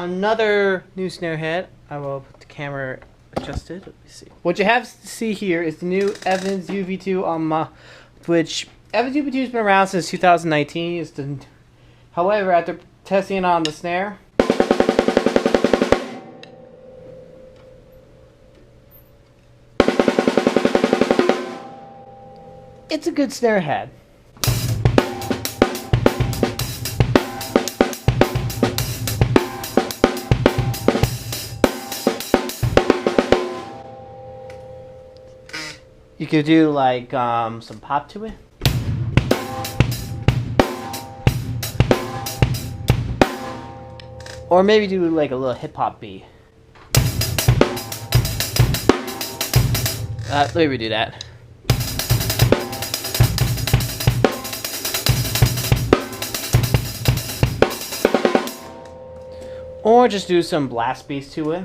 another new snare head. I will put the camera adjusted. Let me see. What you have to see here is the new Evans UV2 which Evans UV2 has been around since 2019. However, after testing it on the snare, it's a good snare head. You could do like some pop to it. Or maybe do like a little hip hop beat. Let me redo that. Or just do some blast beats to it.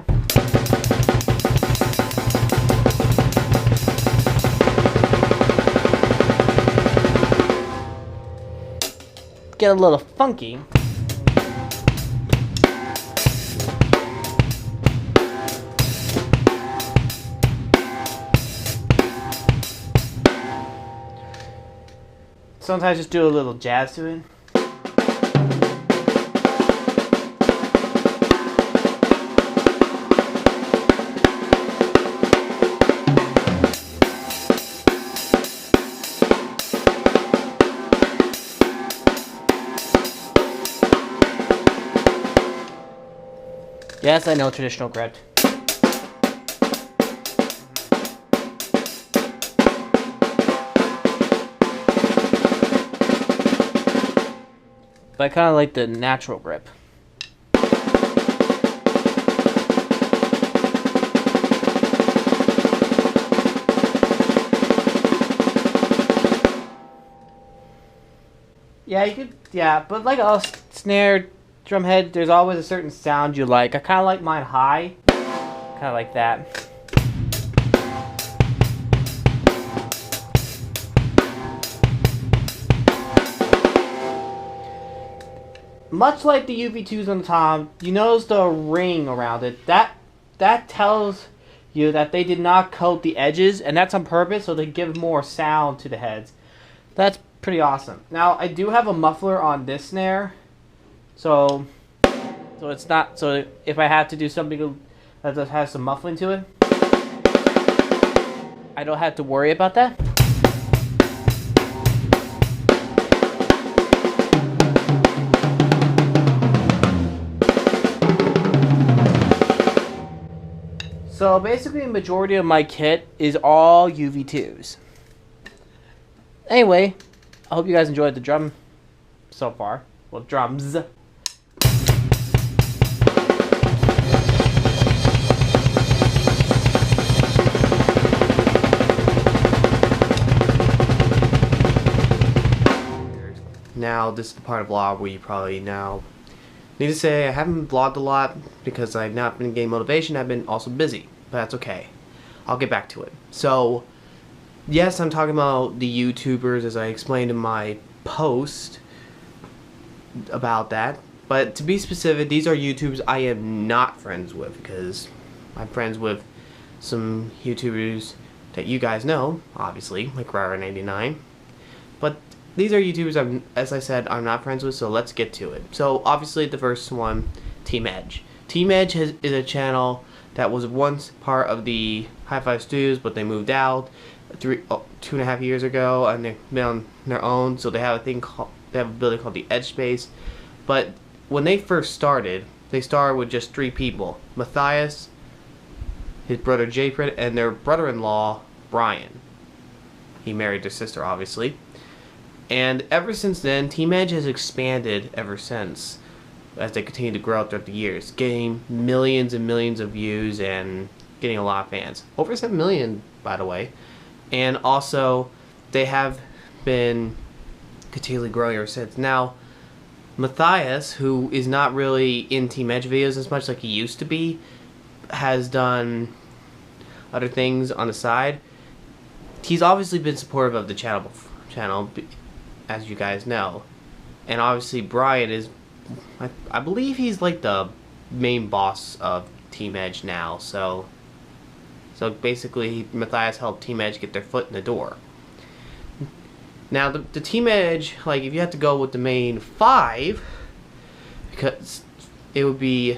Get a little funky. Sometimes just do a little jazz to it. Yes, I know, traditional grip. But I kind of like the natural grip. Yeah, you could, yeah, but like a snare, drumhead, there's always a certain sound you like. I kind of like mine high. Kind of like that. Much like the UV2s on the tom, you notice the ring around it. That tells you that they did not coat the edges, and that's on purpose so they give more sound to the heads. That's pretty awesome. Now, I do have a muffler on this snare. So it's not, so if I have to do something that has some muffling to it, I don't have to worry about that. So basically the majority of my kit is all UV2s. Anyway, I hope you guys enjoyed the drum so far. Well, drums. Now, this is the part of vlog where you probably now need to say I haven't vlogged a lot because I've not been getting motivation. I've been also busy, but that's okay. I'll get back to it. So, yes, I'm talking about the YouTubers as I explained in my post about that. But to be specific, these are YouTubers I am not friends with because I'm friends with some YouTubers that you guys know, obviously, like Rara99. But these are YouTubers, as I said, I'm not friends with, so let's get to it. So, obviously, the first one, Team Edge. Team Edge is a channel that was once part of the High Five Studios, but they moved out 2.5 years ago, and they've been on their own, so they have they have a building called the Edge Space. But when they first started, they started with just 3 people. Matthias, his brother Japred, and their brother-in-law, Brian. He married their sister, obviously. And ever since then, Team Edge has expanded ever since as they continue to grow throughout the years, getting millions and millions of views and getting a lot of fans. Over 7 million, by the way. And also, they have been continually growing ever since. Now, Matthias, who is not really in Team Edge videos as much like he used to be, has done other things on the side. He's obviously been supportive of the channel, as you guys know. And obviously Brian is, I believe he's like the main boss of Team Edge now. So basically, Matthias helped Team Edge get their foot in the door. Now, the Team Edge, like, if you have to go with the main 5, because it would be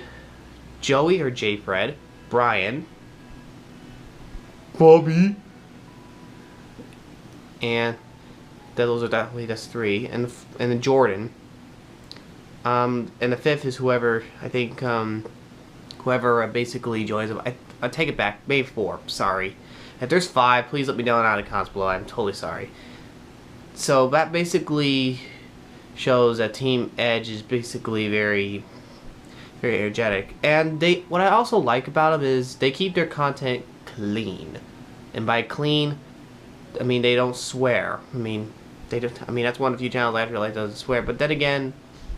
Joey or J-Fred, Brian, Bobby, and those are definitely, that's 3, and then Jordan. And the 5th is whoever, I think, whoever basically joins them. I take it back, maybe 4, sorry. If there's 5, please let me know in the comments below, I'm totally sorry. So that basically shows that Team Edge is basically very, very energetic. And what I also like about them is they keep their content clean. And by clean, I mean they don't swear. I mean that's one of the few channels I feel like doesn't swear. But then again,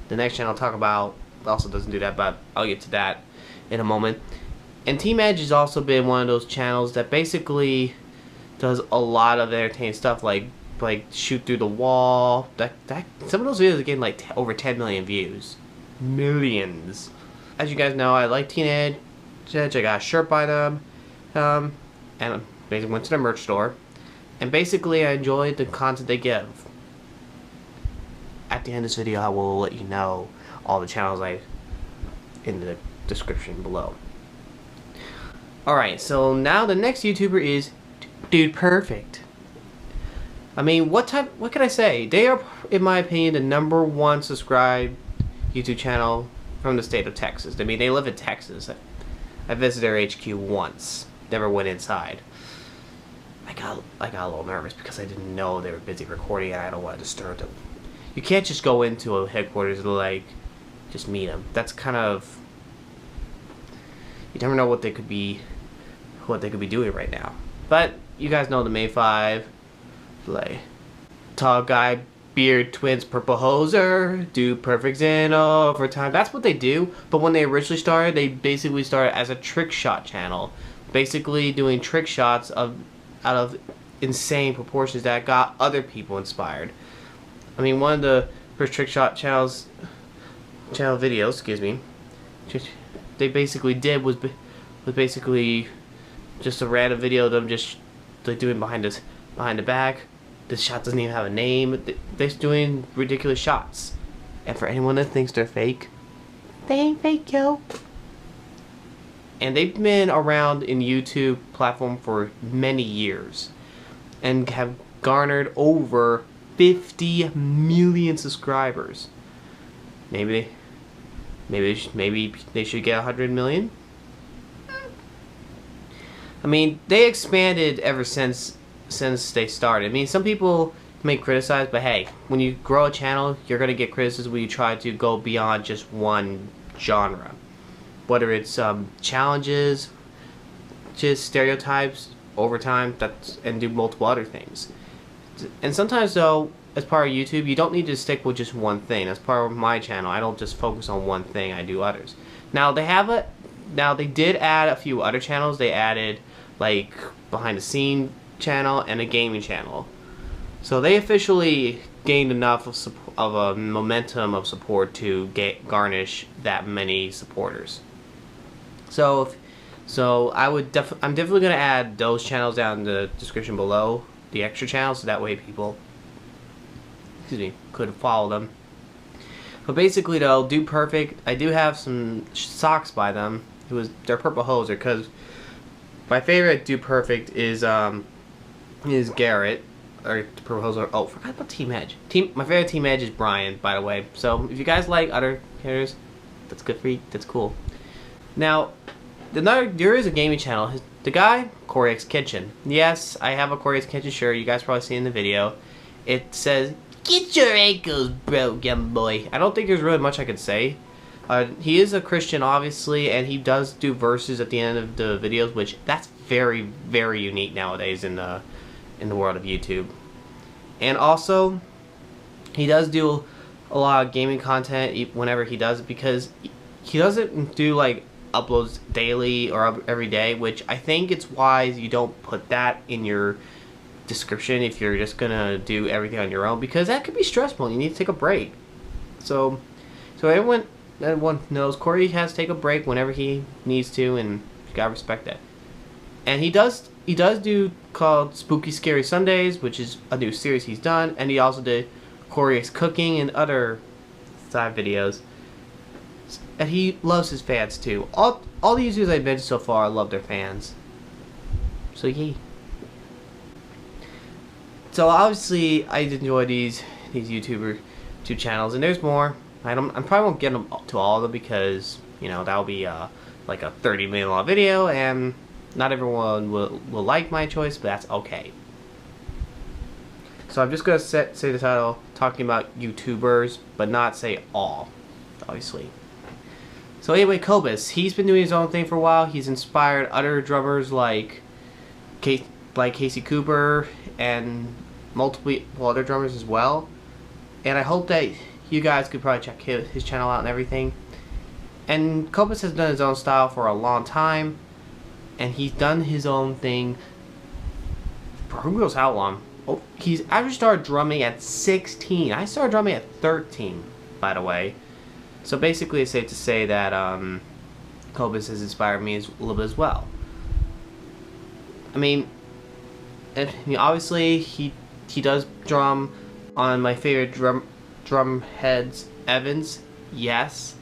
the next channel I'll talk about also doesn't do that, but I'll get to that in a moment. And Team Edge has also been one of those channels that basically does a lot of entertaining stuff, like shoot through the wall. Some of those videos are getting like over 10 million views, millions. As you guys know, I like Team Edge. I got a shirt by them, and I basically went to their merch store, and basically I enjoyed the content they give. At the end of this video, I will let you know all the channels in the description below. Alright, so now the next YouTuber is Dude Perfect. I mean, what can I say? They are, in my opinion, the #1 subscribed YouTube channel from the state of Texas. I mean, they live in Texas. I visited their HQ once. Never went inside. I got a little nervous because I didn't know they were busy recording and I don't want to disturb them. You can't just go into a headquarters and like just meet them. That's kind of, you never know what they could be doing right now. But you guys know the main 5. Like tall guy, beard, twins, purple hoser, Dude Perfect's in overtime. That's what they do. But when they originally started, they basically started as a trick shot channel, basically doing trick shots out of insane proportions that got other people inspired. I mean, one of the first trick shot channel videos, they basically did was basically just a random video of them just like doing behind the back. This shot doesn't even have a name. They're doing ridiculous shots. And for anyone that thinks they're fake, they ain't fake, yo. And they've been around in YouTube platform for many years and have garnered over 50 million subscribers. Maybe they should get 100 million. I mean, they expanded ever since they started. I mean, some people may criticize, but hey, when you grow a channel, you're gonna get criticism when you try to go beyond just one genre. Whether it's challenges, just stereotypes, overtime, and do multiple other things. And sometimes though, as part of YouTube, you don't need to stick with just one thing. As part of my channel, I don't just focus on one thing, I do others. Now they did add a few other channels. They added like behind the scene channel and a gaming channel. So they officially gained enough of a momentum of support to garnish that many supporters. So I'm definitely gonna add those channels down in the description below, the extra channels, so that way people could follow them. But basically though, Dude Perfect, I do have some socks by them. They're purple hoser, because my favorite Dude Perfect is Garrett, or purple hoser. Oh, forgot about Team Edge. My favorite Team Edge is Brian, by the way. So if you guys like other characters, that's good for you. That's cool. Now, there is a gaming channel. The guy, Corey X Kitchen. Yes, I have a Corey X Kitchen shirt. You guys probably seen in the video. It says, "Get your ankles broke, young boy." I don't think there's really much I could say. He is a Christian, obviously, and he does do verses at the end of the videos, which that's very, very unique nowadays in the world of YouTube. And also, he does do a lot of gaming content whenever he does it, because he doesn't do like uploads daily or every day, which I think it's wise you don't put that in your description if you're just gonna do everything on your own, because that could be stressful and you need to take a break. So everyone, everyone knows Corey has to take a break whenever he needs to, and you gotta respect that. And he does do called Spooky Scary Sundays, which is a new series he's done, and he also did Corey's cooking and other side videos. And he loves his fans too. All the YouTubers I've mentioned so far love their fans. So yay. So obviously I enjoy these YouTube channels, and there's more. I probably won't get them to all of them because that'll be like a 30-minute video, and not everyone will like my choice, but that's okay. So I'm just gonna say the title, talking about YouTubers, but not say all, obviously. So anyway, Cobus, he's been doing his own thing for a while. He's inspired other drummers like Casey Cooper and multiple other drummers as well. And I hope that you guys could probably check his channel out and everything. And Cobus has done his own style for a long time, and he's done his own thing for who knows how long. Oh, he's actually started drumming at 16. I started drumming at 13, by the way. So basically, it's safe to say that Cobus has inspired me a little bit as well. I mean, obviously he does drum on my favorite drumheads, Evans, yes,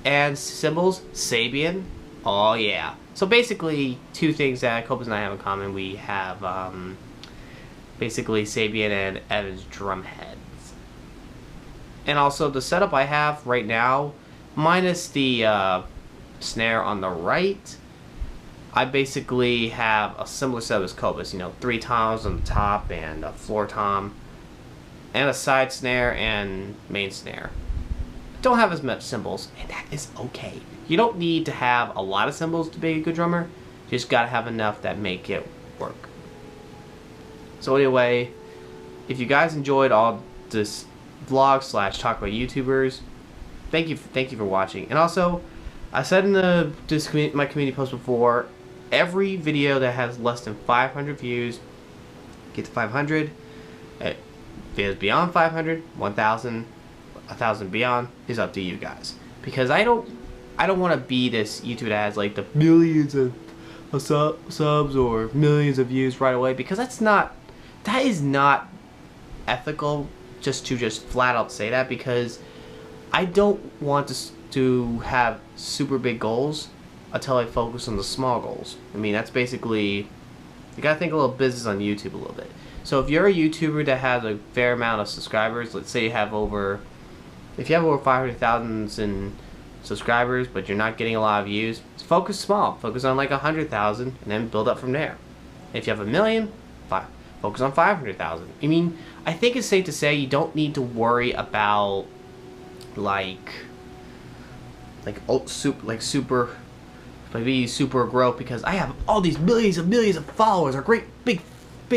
and cymbals, Sabian, oh yeah. So basically, two things that Cobus and I have in common. We have basically Sabian and Evans drumheads. And also the setup I have right now, minus the snare on the right, I basically have a similar setup as Cobus. 3 toms on the top and a floor tom, and a side snare and main snare. Don't have as much cymbals, and that is okay. You don't need to have a lot of cymbals to be a good drummer. You just gotta have enough that make it work. So anyway, if you guys enjoyed all this vlog / talk about YouTubers, thank you for watching. And also, I said in my community post before, every video that has less than 500 views, get to 500. Videos beyond 500, 1,000, 1,000 beyond is up to you guys. Because I don't want to be this YouTuber that has like the millions of subs or millions of views right away, because that is not ethical. Just flat out say that, because I don't want to have super big goals until I focus on the small goals. I mean, that's basically, you gotta think a little business on YouTube a little bit. So if you're a YouTuber that has a fair amount of subscribers, let's say if you have over 500,000 subscribers, but you're not getting a lot of views, focus small. Focus on like 100,000 and then build up from there. If you have 1 million, focus on 500,000. I mean, I think it's safe to say you don't need to worry about super growth, because I have all these millions of followers, a great big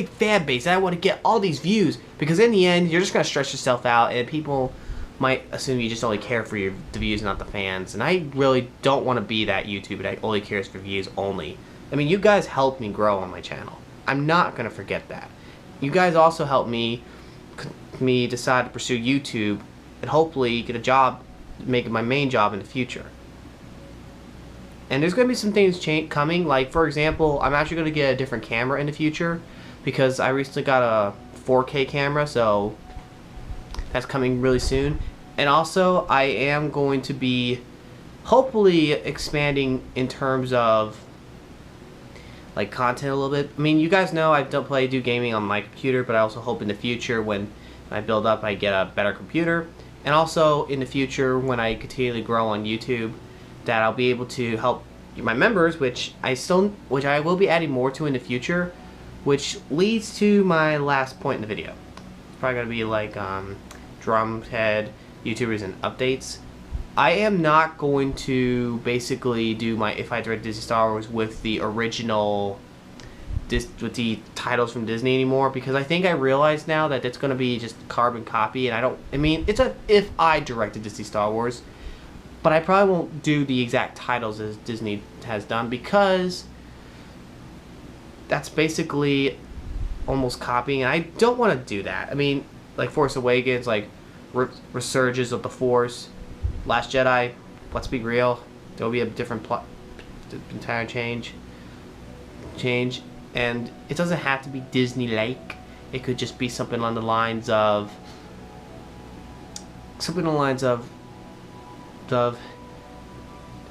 fan base, and I want to get all these views, because in the end you're just gonna stress yourself out, and people might assume you just only care for the views, not the fans. And I really don't want to be that YouTuber that only cares for views only. I mean, you guys helped me grow on my channel. I'm not gonna forget that. You guys also helped me decide to pursue YouTube and hopefully get a job, make it my main job in the future. And there's going to be some things coming, like for example, I'm actually going to get a different camera in the future, because I recently got a 4K camera, so that's coming really soon. And also, I am going to be hopefully expanding in terms of like content a little bit. I mean, you guys know I do gaming on my computer, but I also hope in the future when I build up, I get a better computer. And also in the future, when I continually grow on YouTube, that I'll be able to help my members, which I will be adding more to in the future, which leads to my last point in the video. It's probably gonna be like Drumhead, YouTubers, and updates. I am not going to basically do my If I Direct Disney Star Wars with the original, with the titles from Disney anymore, because I think I realize now that it's going to be just carbon copy, and I mean, it's a If I Directed Disney Star Wars, but I probably won't do the exact titles as Disney has done, because that's basically almost copying, and I don't want to do that. I mean, like Force Awakens, like Resurgence of the Force, Last Jedi, let's be real, there'll be a different plot, entire change, and it doesn't have to be Disney-like. It could just be something along the lines of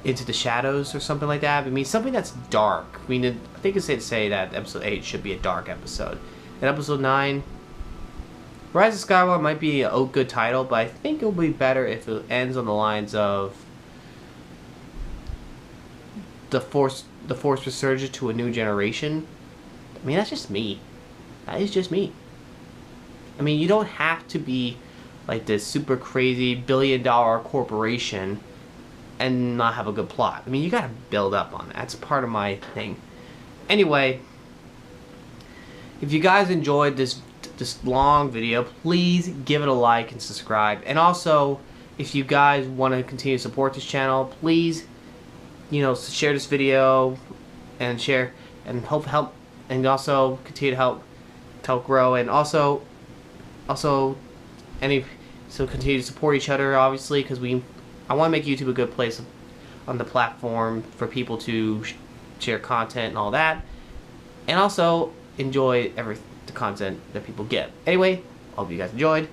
Into the Shadows or something like that. I mean, something that's dark. I mean, I think it's safe to say that episode 8 should be a dark episode. And episode 9, Rise of Skywalker might be a good title, but I think it'll be better if it ends on the lines of the Force resurgence to a new generation. I mean, that's just me. That is just me. I mean, you don't have to be like this super crazy billion-dollar corporation and not have a good plot. I mean, you gotta build up on that. That's part of my thing. Anyway, if you guys enjoyed this long video, please give it a like and subscribe. And also, if you guys want to continue to support this channel, please, share this video and share and help and also continue to help grow, and also continue to support each other, obviously, because I want to make YouTube a good place on the platform for people to share content and all that, and also enjoy the content that people get. Anyway, I hope you guys enjoyed.